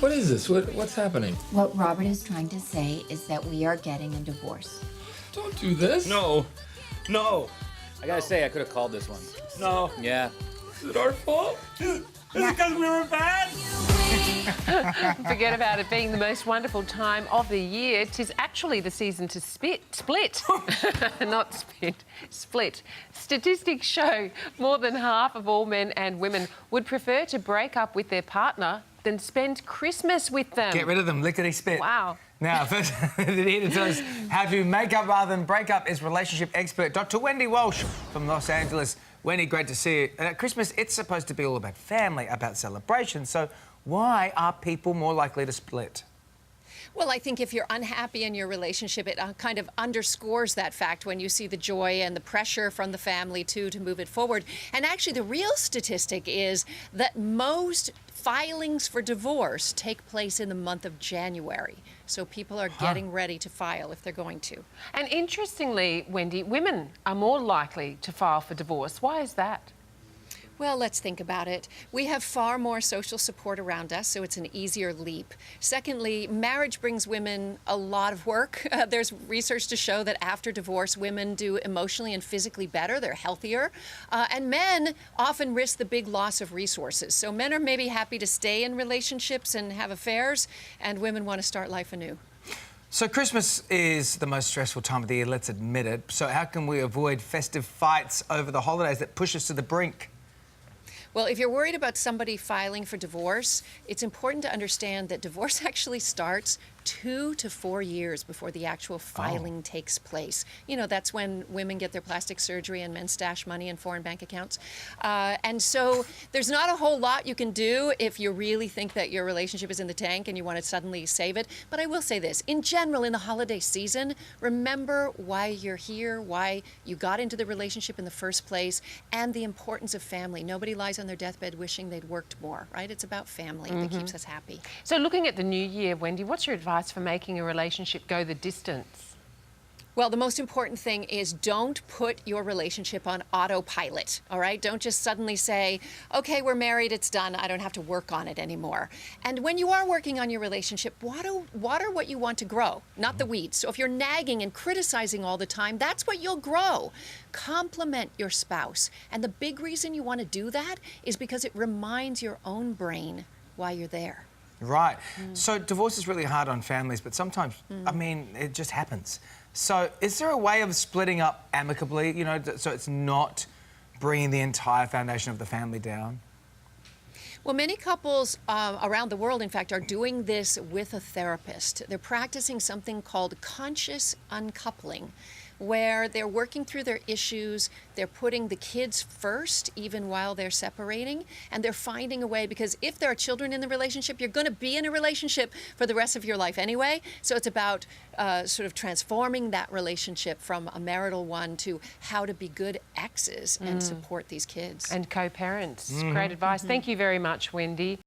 What is this? What's happening? What Robert is trying to say is that we are getting a divorce. Don't do this. No. I gotta say, I could have called this one. No. Yeah. Is it our fault? Is it because we were bad? Forget about it being the most wonderful time of the year. 'Tis actually the season to split. Not split. Statistics show more than half of all men and women would prefer to break up with their partner than spend Christmas with them. Get rid of them, lickety spit. Wow. Now, first, here to tell us how to make up rather than break up is relationship expert Dr. Wendy Walsh from Los Angeles. Wendy, great to see you. And at Christmas, it's supposed to be all about family, about celebration. So why are people more likely to split? Well, I think if you're unhappy in your relationship, it kind of underscores that fact when you see the joy and the pressure from the family, too, to move it forward. And actually, the real statistic is that most filings for divorce take place in the month of January. So people are getting ready to file if they're going to. And interestingly, Wendy, women are more likely to file for divorce. Why is that? Well, let's think about it. We have far more social support around us, so it's an easier leap. Secondly, marriage brings women a lot of work. There's research to show that after divorce, women do emotionally and physically better. They're healthier. And men often risk the big loss of resources. So men are maybe happy to stay in relationships and have affairs, and women want to start life anew. So Christmas is the most stressful time of the year, let's admit it. So how can we avoid festive fights over the holidays that push us to the brink? Well, if you're worried about somebody filing for divorce, it's important to understand that divorce actually starts 2 to 4 years before the actual filing takes place. You know, that's when women get their plastic surgery and men stash money in foreign bank accounts. And so there's not a whole lot you can do if you really think that your relationship is in the tank and you want to suddenly save it. But I will say this, in general, in the holiday season, remember why you're here, why you got into the relationship in the first place, and the importance of family. Nobody lies on their deathbed wishing they'd worked more, right? It's about family that keeps us happy. So looking at the new year, Wendy, what's your advice for making a relationship go the distance? Well, the most important thing is don't put your relationship on autopilot, all right? Don't just suddenly say, okay, we're married, it's done, I don't have to work on it anymore. And when you are working on your relationship, water what you want to grow, not the weeds. So if you're nagging and criticizing all the time, that's what you'll grow. Compliment your spouse. And the big reason you want to do that is because it reminds your own brain why you're there. Right. So divorce is really hard on families, but sometimes, I mean, it just happens. So is there a way of splitting up amicably, you know, so it's not bringing the entire foundation of the family down? Well, many couples around the world, in fact, are doing this with a therapist. They're practicing something called conscious uncoupling, where they're working through their issues, they're putting the kids first, even while they're separating, and they're finding a way, because if there are children in the relationship, you're going to be in a relationship for the rest of your life anyway. So it's about sort of transforming that relationship from a marital one to how to be good exes and support these kids. And co-parents. Great advice. Thank you very much, Wendy.